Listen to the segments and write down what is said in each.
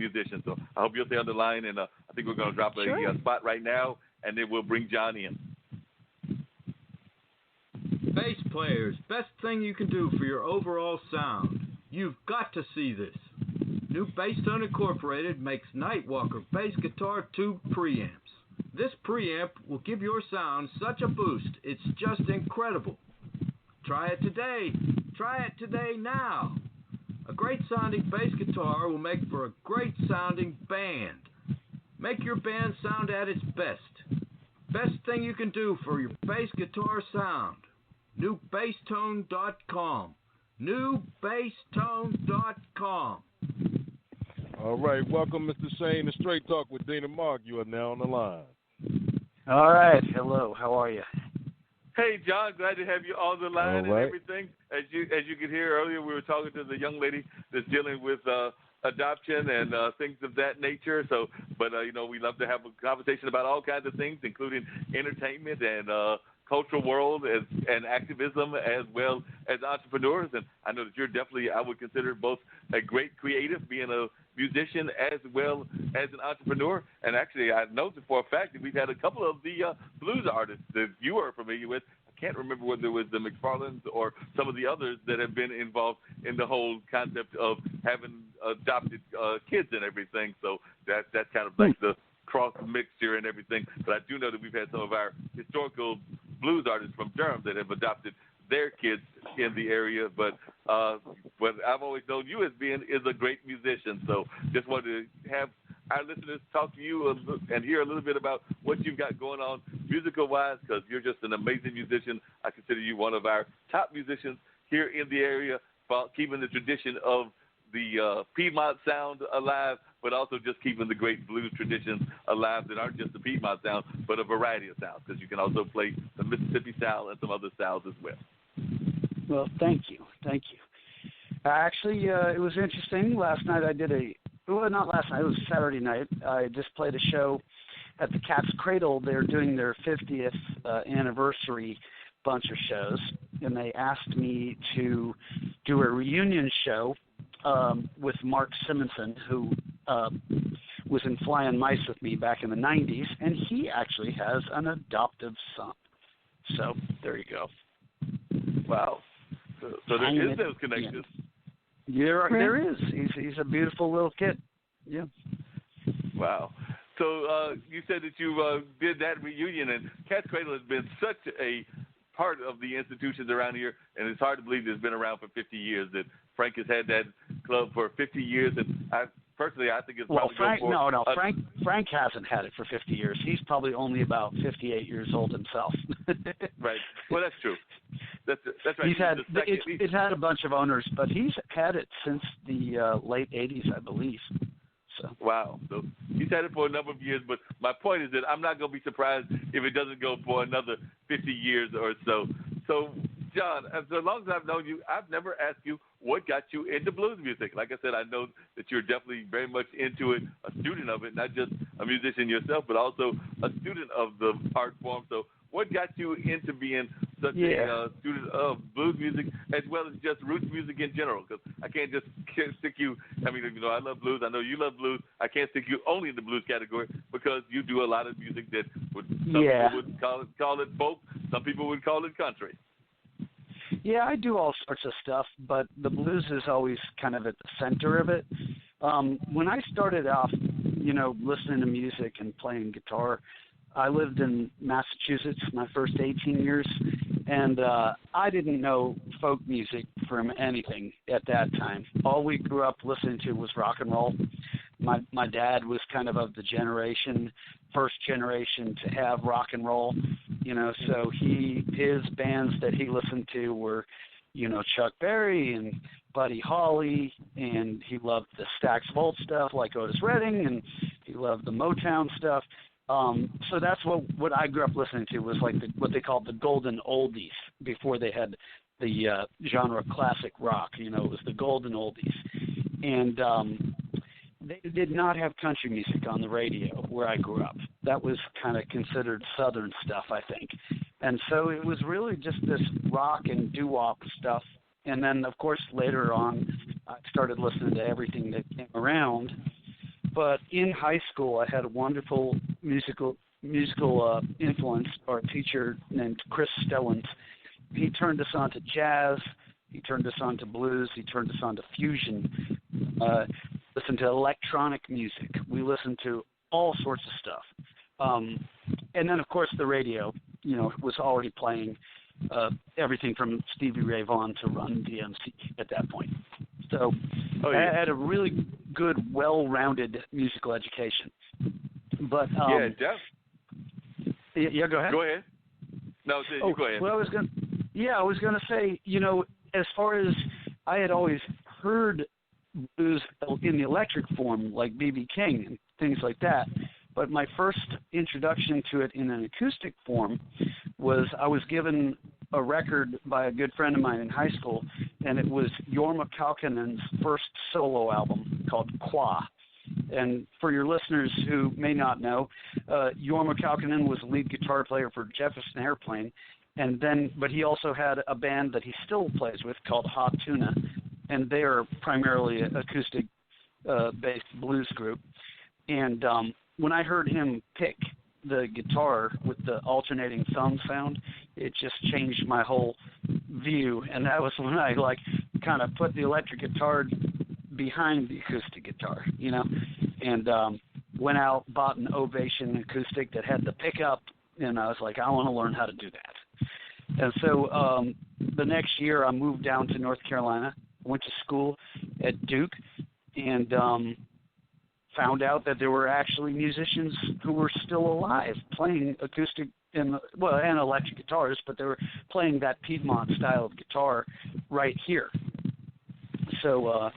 musician. So I hope you'll stay on the line, and I think we're going to drop a spot right now, and then we'll bring Jon in. Bass players, best thing you can do for your overall sound. You've got to see this. New Bass Tone Incorporated makes Nightwalker bass guitar tube preamps. This preamp will give your sound such a boost, it's just incredible. Try it today. Try it today now. A great sounding bass guitar will make for a great sounding band. Make your band sound at its best. Best thing you can do for your bass guitar sound. NewBassTone.com. NewBassTone.com. All right, welcome, Mr. Shain, to Straight Talk with Dean and Mark. You are now on the line. All right, hello. How are you? Hey, Jon, glad to have you on the line and everything. As you could hear earlier, we were talking to the young lady that's dealing with adoption and things of that nature. So, but we love to have a conversation about all kinds of things, including entertainment and cultural world and activism, as well as entrepreneurs. And I know that you're definitely, I would consider both a great creative, being a musician, as well as an entrepreneur. And actually, I know for a fact that we've had a couple of the blues artists that you are familiar with. I can't remember whether it was the McFarlanes or some of the others that have been involved in the whole concept of having adopted kids and everything. So that's kind of like the cross mixture and everything. But I do know that we've had some of our historical blues artists from Durham that have adopted their kids in the area. But I've always known you as being is a great musician. So just wanted to have our listeners talk to you and hear a little bit about what you've got going on musical-wise, because you're just an amazing musician. I consider you one of our top musicians here in the area, keeping the tradition of the Piedmont Sound alive, but also just keeping the great blues traditions alive that aren't just the Piedmont sound, but a variety of sounds, because you can also play the Mississippi style and some other styles as well. Well, thank you. Actually, it was interesting. Last night I did not last night, it was Saturday night. I just played a show at the Cat's Cradle. They're doing their 50th anniversary bunch of shows, and they asked me to do a reunion show with Mark Simonson, who was in Flying Mice with me back in the 90s, and he actually has an adoptive son. So there you go. Wow. So there is those connections. Yeah. There is. He's a beautiful little kid. Yeah. Wow. So you said that you did that reunion, and Cat's Cradle has been such a part of the institutions around here, and it's hard to believe it's been around for 50 years, that Frank has had that club for 50 years, and I think it's probably Frank hasn't had it for 50 years. He's probably only about 58 years old himself. Right. Well, that's true. That's right. It's had a bunch of owners, but he's had it since the late 80s, I believe. So. Wow. So he's had it for a number of years, but my point is that I'm not going to be surprised if it doesn't go for another 50 years or so. So, Jon, as long as I've known you, I've never asked you what got you into blues music. Like I said, I know that you're definitely very much into it, a student of it, not just a musician yourself, but also a student of the art form. So what got you into being such a student of blues music, as well as just roots music in general? Because I can't stick you. I mean, I love blues. I know you love blues. I can't stick you only in the blues category, because you do a lot of music that some people would call it folk. Some people would call it country. Yeah, I do all sorts of stuff, but the blues is always kind of at the center of it. When I started off, listening to music and playing guitar, I lived in Massachusetts my first 18 years, and I didn't know folk music from anything at that time. All we grew up listening to was rock and roll. My dad was kind of the first generation to have rock and roll, so his bands that he listened to were, Chuck Berry and Buddy Holly, and he loved the Stax Volt stuff like Otis Redding, and he loved the Motown stuff. So that's what I grew up listening to, was like what they called the golden oldies before they had the genre classic rock. It was the golden oldies. And they did not have country music on the radio where I grew up. That was kind of considered Southern stuff, I think. And so it was really just this rock and doo-wop stuff. And then, of course, later on, I started listening to everything that came around. but in high school, I had a wonderful musical influence, or a teacher named Chris Stellans. He turned us on to jazz. He turned us on to blues. He turned us on to fusion. Listened to electronic music. We listened to all sorts of stuff. And then, of course, the radio, was already playing everything from Stevie Ray Vaughan to Run DMC at that point. So I had a really good, well-rounded musical education. But Jeff. Yeah, go ahead. Go ahead. No, you go ahead. Well, I was going to say, as far as I had always heard blues in the electric form, like B.B. King and things like that, but my first introduction to it in an acoustic form was I was given a record by a good friend of mine in high school, and it was Jorma Kaukonen's first solo album called Qua. And for your listeners who may not know, Jorma Kaukonen was the lead guitar player for Jefferson Airplane, but he also had a band that he still plays with called Hot Tuna, and they are primarily an acoustic-based blues group. And when I heard him pick the guitar with the alternating thumb sound, it just changed my whole view. And that was when I kind of put the electric guitar behind the acoustic guitar, and went out, bought an Ovation acoustic that had the pickup, and I was like, I want to learn how to do that. And so the next year I moved down to North Carolina, went to school at Duke, and found out that there were actually musicians who were still alive playing acoustic and electric guitars, but they were playing that Piedmont style of guitar right here. So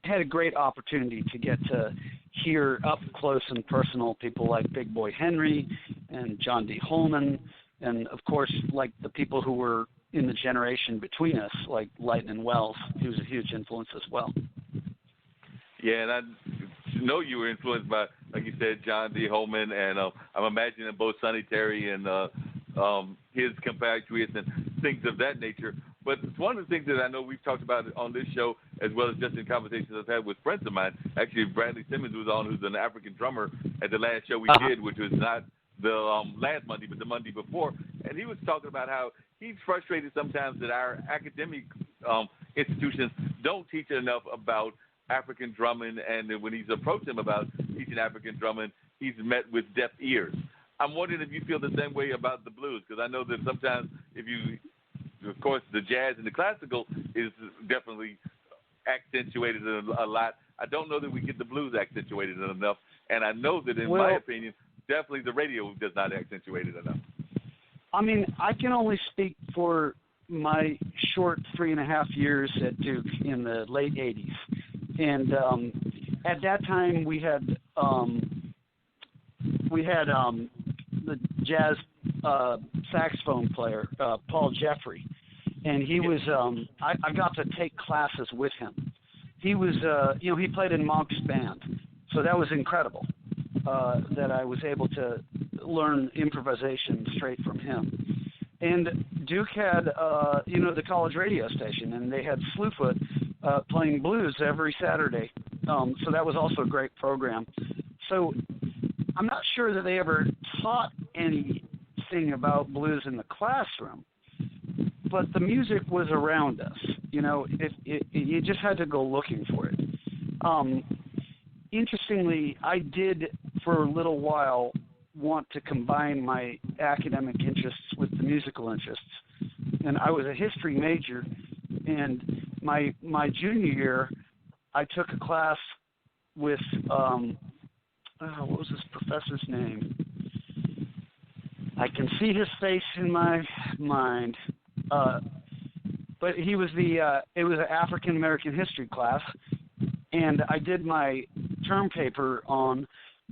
had a great opportunity to get to hear up close and personal people like Big Boy Henry and John D. Holman, and of course, like the people who were in the generation between us, like Lightnin' Wells. He was a huge influence as well. Yeah, and I know you were influenced by, like you said, John D. Holman, and I'm imagining both Sonny Terry and his compatriots and things of that nature. But it's one of the things that I know we've talked about on this show, as well as just in conversations I've had with friends of mine. Actually, Bradley Simmons was on, who's an African drummer, at the last show we did, which was not the last Monday, but the Monday before. And he was talking about how he's frustrated sometimes that our academic institutions don't teach enough about African drumming, and when he's approached them about teaching African drumming, he's met with deaf ears. I'm wondering if you feel the same way about the blues, because I know that sometimes of course, the jazz and the classical is definitely accentuated a lot. I don't know that we get the blues accentuated enough, and I know that, in my opinion, definitely the radio does not accentuate it enough. I mean, I can only speak for my short 3.5 years at Duke in the late 80s. And at that time, we had the jazz saxophone player, Paul Jeffrey, and he was. I got to take classes with him. He was, he played in Monk's band, so that was incredible. That I was able to learn improvisation straight from him. And Duke had, the college radio station, and they had Slewfoot playing blues every Saturday. So that was also a great program. So I'm not sure that they ever taught anything about blues in the classroom, but the music was around us. You just had to go looking for it. Interestingly, I did for a little while want to combine my academic interests with the musical interests, and I was a history major, and my junior year I took a class with what was this professor's name? I can see his face in my mind, but he was it was an African American history class, and I did my term paper on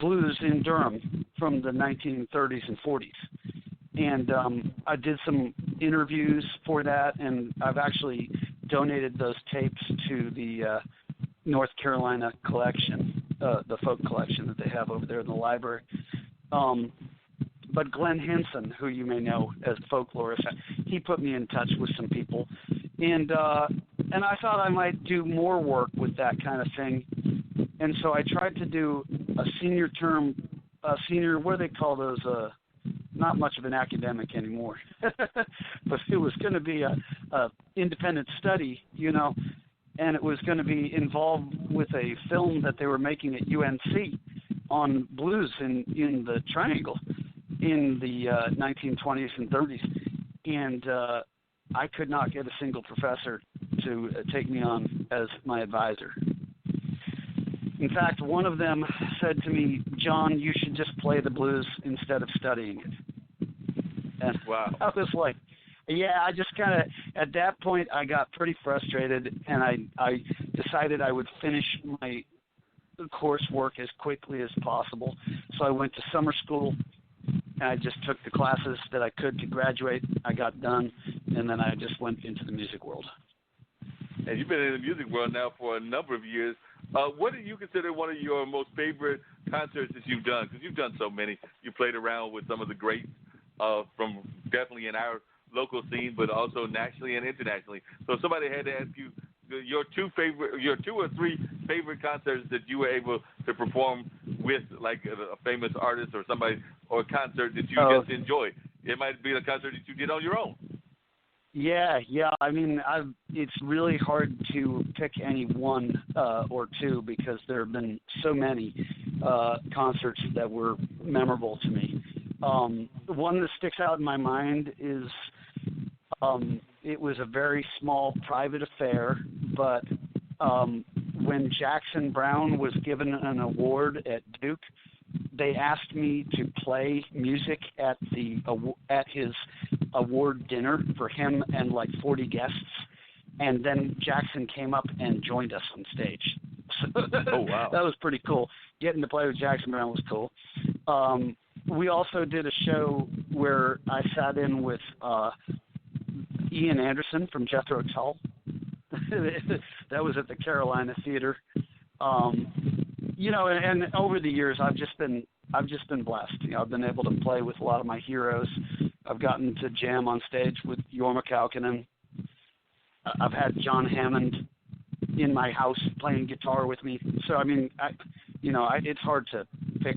blues in Durham from the 1930s and 40s. And I did some interviews for that, and I've actually donated those tapes to the North Carolina collection, the folk collection that they have over there in the library. But Glenn Henson, who you may know as folklorist, he put me in touch with some people. And I thought I might do more work with that kind of thing. And so I tried to do a senior term, what do they call those, not much of an academic anymore, but it was going to be a independent study, and it was going to be involved with a film that they were making at UNC on blues in the Triangle in the 1920s and 30s. And I could not get a single professor to take me on as my advisor. In fact, one of them said to me, "Jon, you should just play the blues instead of studying it." And wow. I was like, yeah, I just kind of, at that point, I got pretty frustrated, and I decided I would finish my coursework as quickly as possible. So I went to summer school, and I just took the classes that I could to graduate. I got done, and then I just went into the music world. And you've been in the music world now for a number of years. What do you consider one of your most favorite concerts that you've done? Because you've done so many. You played around with some of the greats from definitely in our local scene, but also nationally and internationally. So if somebody had to ask you your two or three favorite concerts that you were able to perform with, like a famous artist or somebody, or a concert that you just enjoyed. It might be a concert that you did on your own. Yeah. I mean, it's really hard to pick any one or two because there have been so many concerts that were memorable to me. The one that sticks out in my mind is it was a very small private affair, but when Jackson Browne was given an award at Duke, they asked me to play music at his award dinner for him and like 40 guests, and then Jackson came up and joined us on stage. So oh wow, that was pretty cool. Getting to play with Jackson Browne was cool. We also did a show where I sat in with Ian Anderson from Jethro Tull. That was at the Carolina Theater. And over the years, I've just been blessed. I've been able to play with a lot of my heroes. I've gotten to jam on stage with Jorma Kaukonen. I've had John Hammond in my house playing guitar with me. So I mean, it's hard to pick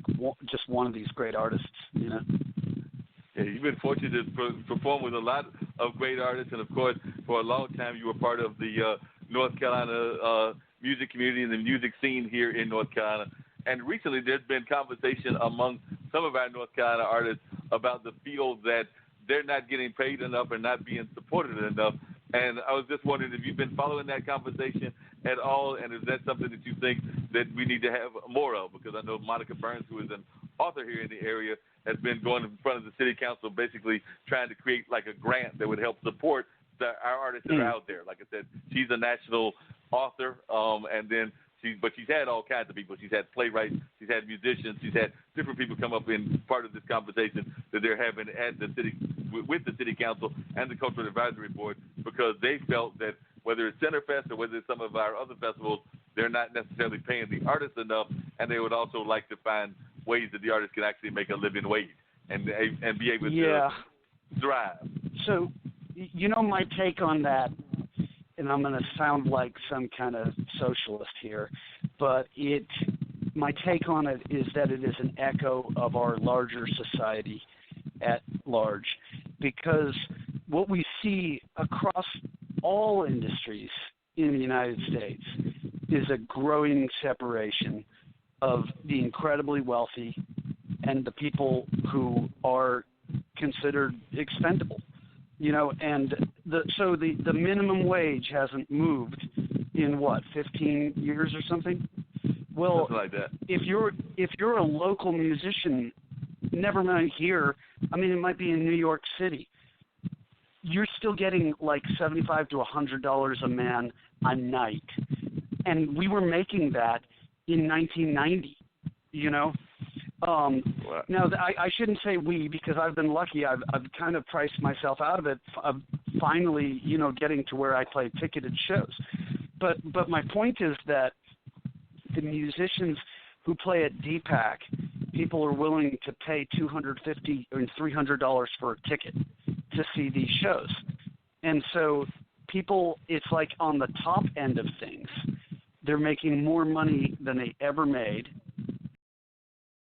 just one of these great artists. Yeah, you've been fortunate to perform with a lot of great artists, and of course, for a long time, you were part of the North Carolina music community and the music scene here in North Carolina. And recently, there's been conversation among some of our North Carolina artists about the feel that they're not getting paid enough and not being supported enough. And I was just wondering if you've been following that conversation at all, and is that something that you think that we need to have more of? Because I know Monica Burns, who is an author here in the area, has been going in front of the city council basically trying to create like a grant that would help support our artists that are out there. Like I said, she's a national author, and then but she's had all kinds of people. She's had playwrights, she's had musicians, she's had different people come up in part of this conversation that they're having at the city, with the city council and the cultural advisory board, because they felt that whether it's Centerfest or whether it's some of our other festivals, they're not necessarily paying the artists enough, and they would also like to find ways that the artists can actually make a living wage and be able to thrive. So, my take on that, and I'm going to sound like some kind of socialist here, but my take on it is that it is an echo of our larger society at large, because what we see across all industries in the United States is a growing separation of the incredibly wealthy and the people who are considered expendable. And the minimum wage hasn't moved in 15 years or something. Well, something like that. If you're a local musician, never mind here, I mean, it might be in New York City, you're still getting like $75 to $100 a man a night, and we were making that in 1990. Now, I shouldn't say we, because I've been lucky. I've kind of priced myself out of it, finally, getting to where I play ticketed shows. But my point is that the musicians who play at DPAC, people are willing to pay $250 or $300 for a ticket to see these shows. And so people, it's like on the top end of things, They're making more money than they ever made.